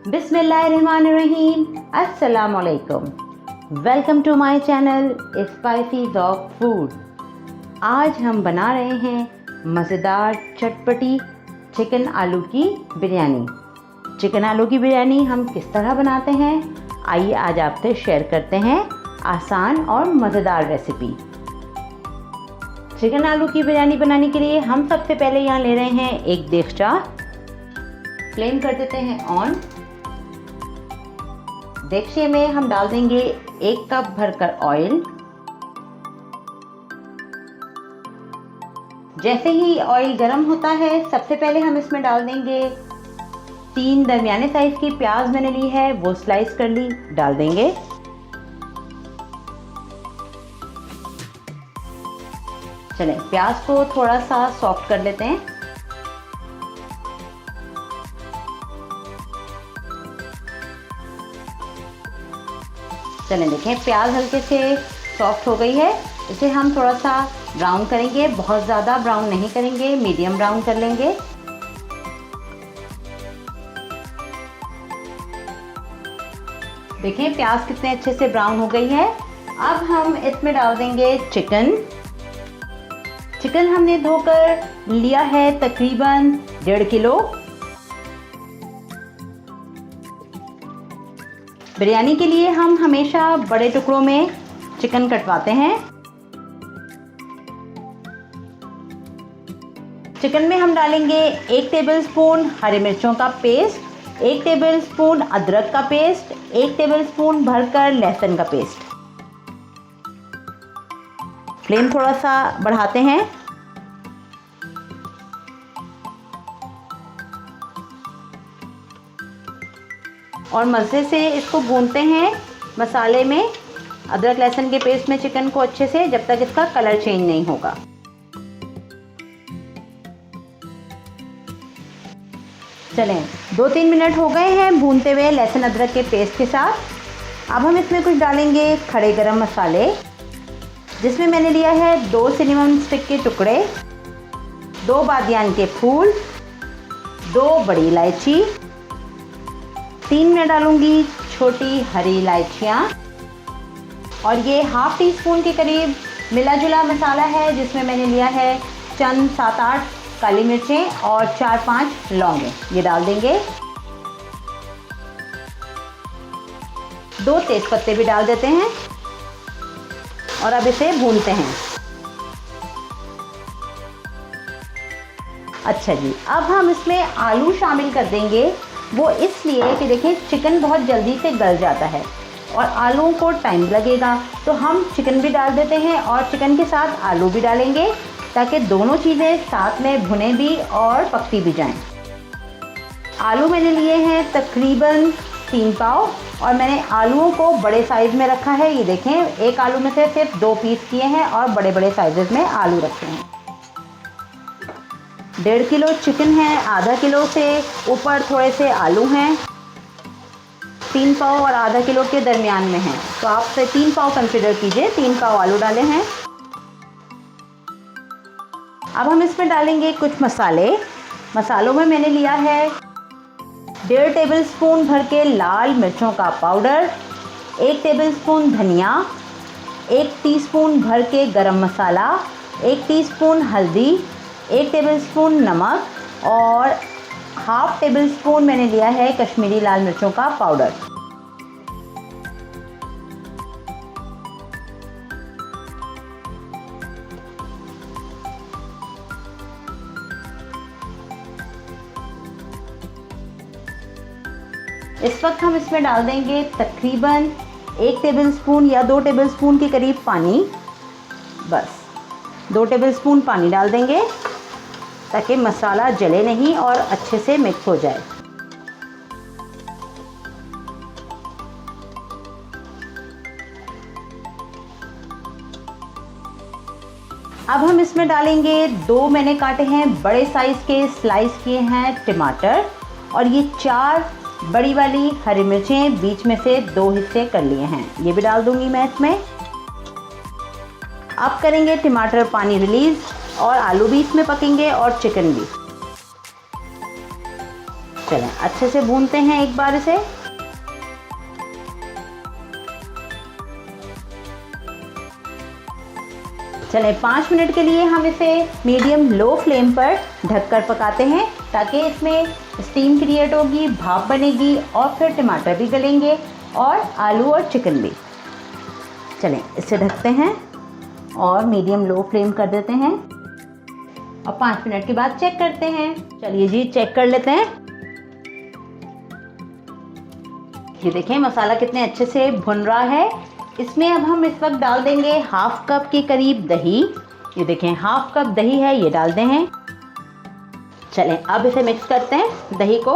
बिस्मिल्लाहिर्रहमानिर्रहीम। अस्सलाम वालेकुम। Welcome to my channel spices of food. आज हम बना रहे हैं मज़ेदार चटपटी चिकन आलू की बिरयानी। चिकन आलू की बिरयानी हम किस तरह बनाते हैं, आइए आज आपसे शेयर करते हैं आसान और मज़ेदार रेसिपी। चिकन आलू की बिरयानी बनाने के लिए हम सबसे पहले यहाँ ले रहे हैं एक देगचा। फ्लेम कर देते हैं ऑन। देगचे में हम डाल देंगे 1 कप भरकर ऑयल। जैसे ही ऑयल गर्म होता है सबसे पहले हम इसमें डाल देंगे 3 दरमियाने साइज की प्याज मैंने ली है, वो स्लाइस कर ली, डाल देंगे। चलें प्याज को थोड़ा सा सॉफ्ट कर लेते हैं। चलें देखें प्याज हल्के से सॉफ्ट हो गई है। इसे हम थोड़ा सा ब्राउन करेंगे, बहुत ज़्यादा ब्राउन नहीं करेंगे, मीडियम ब्राउन कर लेंगे। देखें प्याज कितने अच्छे से ब्राउन हो गई है। अब हम इसमें डाल देंगे चिकन। चिकन हमने धोकर लिया है तकरीबन 1.5 किलो। बिरयानी के लिए हम हमेशा बड़े टुकड़ों में चिकन कटवाते हैं। चिकन में हम डालेंगे 1 टेबलस्पून हरी मिर्चों का पेस्ट, 1 टेबलस्पून अदरक का पेस्ट, 1 टेबलस्पून भरकर लहसुन का पेस्ट। फ्लेम थोड़ा सा बढ़ाते हैं और मज़े से इसको भूनते हैं मसाले में, अदरक लहसुन के पेस्ट में चिकन को अच्छे से, जब तक इसका कलर चेंज नहीं होगा। चलें 2-3 मिनट हो गए हैं भूनते हुए लहसुन अदरक के पेस्ट के साथ। अब हम इसमें कुछ डालेंगे खड़े गरम मसाले, जिसमें मैंने लिया है 2 सिनेमन स्टिक के टुकड़े, 2 बादियान के फूल, 2 बड़ी इलायची, 3 मैं डालूंगी छोटी हरी इलायचियाँ, और ये ½ टीस्पून के करीब मिला जुला मसाला है, जिसमें मैंने लिया है चंद 7-8 काली मिर्चें और 4-5 लौंगे, ये डाल देंगे। 2 तेज़पत्ते भी डाल देते हैं और अब इसे भूनते हैं। अच्छा जी, अब हम इसमें आलू शामिल कर देंगे। वो इसलिए कि देखें चिकन बहुत जल्दी से गल जाता है और आलूओं को टाइम लगेगा, तो हम चिकन भी डाल देते हैं और चिकन के साथ आलू भी डालेंगे, ताकि दोनों चीज़ें साथ में भुने भी और पकती भी जाएं। आलू मैंने लिए हैं तकरीबन 3 पाव और मैंने आलूओं को बड़े साइज़ में रखा है। ये देखें एक आलू में से सिर्फ 2 पीस किए हैं और बड़े बड़े साइज़ में आलू रखे हैं। 1.5 किलो चिकन है, ½ किलो से ऊपर थोड़े से आलू हैं, 3 पाव और ½ किलो के दरमियान में हैं, तो आप 3 पाव कंसिडर कीजिए, 3 पाव आलू डाले हैं। अब हम इसमें डालेंगे कुछ मसाले। मसालों में मैंने लिया है 1.5 टेबलस्पून भर के लाल मिर्चों का पाउडर, 1 टेबलस्पून धनिया, 1 टीस्पून भर के गरम मसाला, 1 टीस्पून हल्दी, 1 टेबलस्पून नमक और ½ टेबलस्पून मैंने लिया है कश्मीरी लाल मिर्चों का पाउडर। इस वक्त हम इसमें डाल देंगे तकरीबन 1 टेबलस्पून या 2 टेबलस्पून के करीब पानी। बस 2 टेबलस्पून पानी डाल देंगे ताकि मसाला जले नहीं और अच्छे से मिक्स हो जाए। अब हम इसमें डालेंगे 2 मैंने काटे हैं बड़े साइज़ के स्लाइस किए हैं टमाटर, और ये 4 बड़ी वाली हरी मिर्चें बीच में से 2 हिस्से कर लिए हैं, ये भी डाल दूंगी मैं इसमें। अब करेंगे टमाटर पानी रिलीज़ और आलू भी इसमें पकेंगे और चिकन भी। चलें अच्छे से भूनते हैं एक बार इसे। चलें 5 मिनट के लिए हम इसे मीडियम लो फ्लेम पर ढककर पकाते हैं ताकि इसमें स्टीम क्रिएट होगी, भाप बनेगी और फिर टमाटर भी गलेंगे और आलू और चिकन भी। चलें इसे ढकते हैं और मीडियम लो फ्लेम कर देते हैं और 5 मिनट के बाद चेक करते हैं। चलिए जी चेक कर लेते हैं। ये देखें मसाला कितने अच्छे से भुन रहा है। इसमें अब हम इस वक्त डाल देंगे हाफ कप के करीब दही। ये देखें हाफ कप दही है, ये डाल दें हैं। चलें अब इसे मिक्स करते हैं दही को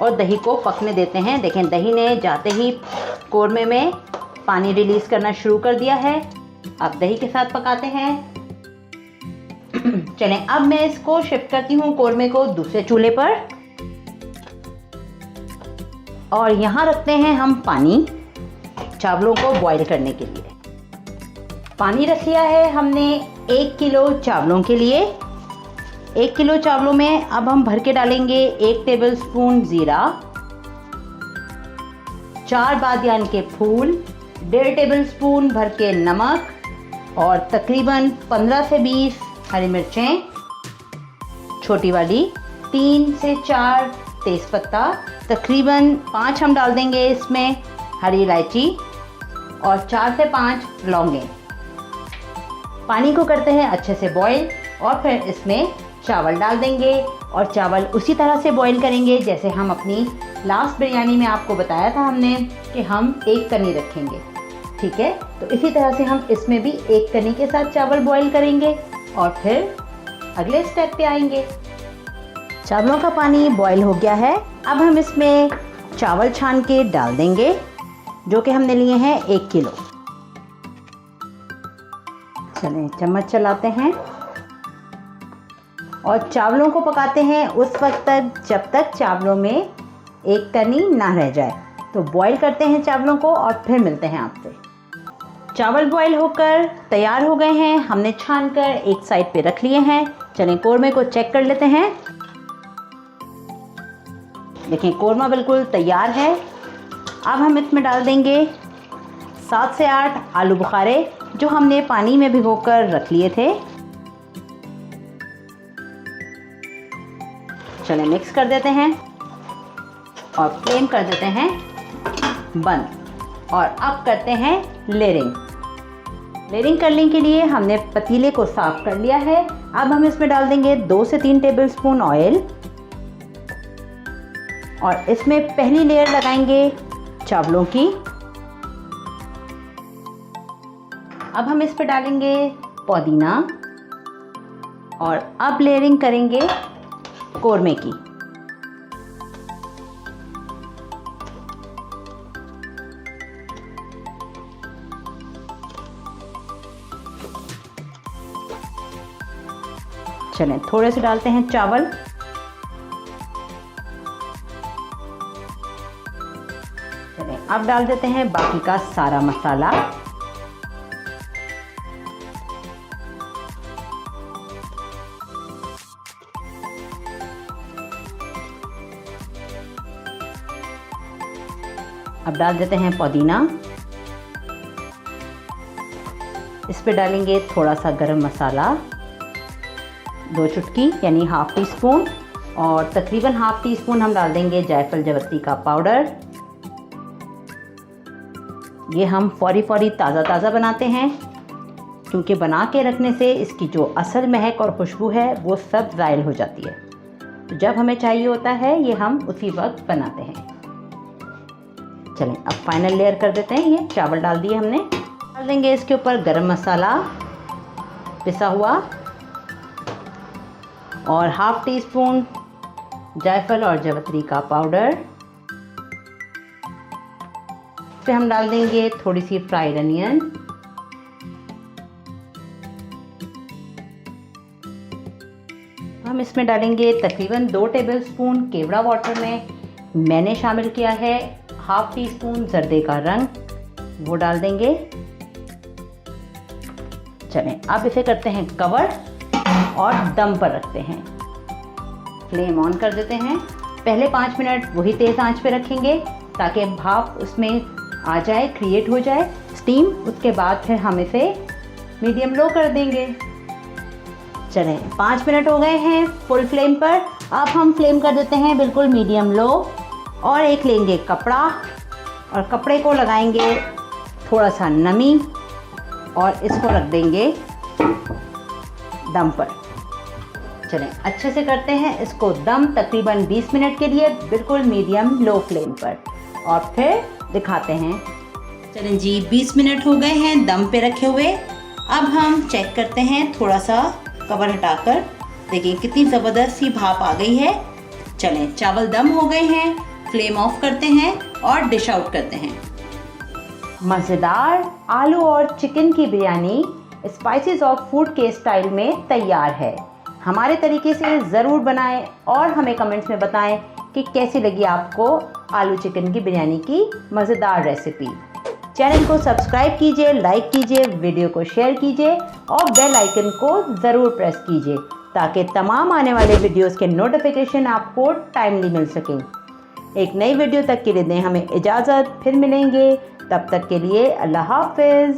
और दही को पकने देते हैं। देखें दही ने जाते ही कोरमे में पानी रिलीज करना शुरू कर दिया है। अब दही के साथ पकाते हैं। चलें अब मैं इसको शिफ्ट करती हूँ कोरमे को दूसरे चूल्हे पर और यहाँ रखते हैं हम पानी चावलों को बॉईल करने के लिए। पानी रख लिया है हमने 1 किलो चावलों के लिए। 1 किलो चावलों में अब हम भर के डालेंगे 1 टेबलस्पून ज़ीरा, 4 बादियान के फूल, 1.5 टेबलस्पून भर के नमक और तकरीबन 15 से 20 हरी मिर्चें छोटी वाली, 3 से 4 तेज़पत्ता, तकरीबन 5 हम डाल देंगे इसमें हरी इलायची और 4 से 5 लौंगें। पानी को करते हैं अच्छे से बॉईल और फिर इसमें चावल डाल देंगे और चावल उसी तरह से बॉईल करेंगे जैसे हम अपनी लास्ट बिरयानी में आपको बताया था हमने कि हम 1 कनी रखेंगे। ठीक है, तो इसी तरह से हम इसमें भी 1 कनी के साथ चावल बॉईल करेंगे और फिर अगले स्टेप पे आएंगे। चावलों का पानी बॉईल हो गया है। अब हम इसमें चावल छान के डाल देंगे जो कि हमने लिए हैं 1 किलो। चलें चम्मच चलाते हैं और चावलों को पकाते हैं उस वक्त तक जब तक चावलों में 1 कनी ना रह जाए। तो बॉईल करते हैं चावलों को और फिर मिलते हैं आपसे। चावल बॉईल होकर तैयार हो गए हैं। हमने छान कर एक साइड पे रख लिए हैं। चलें कोरमे को चेक कर लेते हैं। देखें कोरमा बिल्कुल तैयार है। अब हम इसमें डाल देंगे 7 से 8 आलू बुखारे जो हमने पानी में भिगोकर रख लिए थे। चलें मिक्स कर देते हैं और फ्लेम कर देते हैं बंद और अब करते हैं लेयरिंग। लेयरिंग करने के लिए हमने पतीले को साफ कर लिया है। अब हम इसमें डाल देंगे 2 से 3 टेबलस्पून ऑयल और इसमें पहली लेयर लगाएंगे चावलों की। अब हम इस पर डालेंगे पुदीना और अब लेयरिंग करेंगे कोरमे की। चलें थोड़े से डालते हैं चावल। चलें अब डाल देते हैं बाकी का सारा मसाला। अब डाल देते हैं पुदीना। इस पे डालेंगे थोड़ा सा गरम मसाला 2 चुटकी यानी हाफ टी स्पून और तकरीबन हाफ टी स्पून हम डाल देंगे जायफल जवत्ती का पाउडर। ये हम फौरी ताज़ा बनाते हैं क्योंकि बना के रखने से इसकी जो असल महक और खुशबू है वो सब ज़ायल हो जाती है। तो जब हमें चाहिए होता है ये हम उसी वक्त बनाते हैं। चलें अब फाइनल लेयर कर देते हैं। ये चावल डाल दिए हमने। डाल देंगे इसके ऊपर गरम मसाला पिसा हुआ और हाफ टी स्पून जायफल और जवत्री का पाउडर। फिर हम डाल देंगे थोड़ी सी फ्राइड अनियन। हम इसमें डालेंगे तकरीबन 2 टेबलस्पून केवड़ा वाटर में मैंने शामिल किया है हाफ टी स्पून जर्दे का रंग, वो डाल देंगे। चलें अब इसे करते हैं कवर और दम पर रखते हैं। फ्लेम ऑन कर देते हैं। पहले 5 मिनट वही तेज़ आंच पे रखेंगे ताकि भाप उसमें आ जाए, क्रिएट हो जाए स्टीम। उसके बाद फिर हम इसे मीडियम लो कर देंगे। चलें 5 मिनट हो गए हैं फुल फ्लेम पर। अब हम फ्लेम कर देते हैं बिल्कुल मीडियम लो और एक लेंगे कपड़ा और कपड़े को लगाएंगे थोड़ा सा नमी और इसको रख देंगे दम पर। चलें अच्छे से करते हैं इसको दम तकरीबन 20 मिनट के लिए बिल्कुल मीडियम लो फ्लेम पर और फिर दिखाते हैं। चलें जी 20 मिनट हो गए हैं दम पे रखे हुए। अब हम चेक करते हैं थोड़ा सा कवर हटाकर। देखिए कितनी ज़बरदस्त सी भाप आ गई है। चलें चावल दम हो गए हैं, फ्लेम ऑफ करते हैं और डिश आउट करते हैं। मज़ेदार आलू और चिकन की बिरयानी स्पाइसेस ऑफ फूड के स्टाइल में तैयार है। हमारे तरीके से ज़रूर बनाएं और हमें कमेंट्स में बताएं कि कैसी लगी आपको आलू चिकन की बिरयानी की मज़ेदार रेसिपी। चैनल को सब्सक्राइब कीजिए, लाइक कीजिए, वीडियो को शेयर कीजिए और बेल आइकन को ज़रूर प्रेस कीजिए ताकि तमाम आने वाले वीडियोस के नोटिफिकेशन आपको टाइमली मिल सकें। एक नई वीडियो तक के लिए दें हमें इजाज़त, फिर मिलेंगे। तब तक के लिए अल्लाह हाफ़िज़।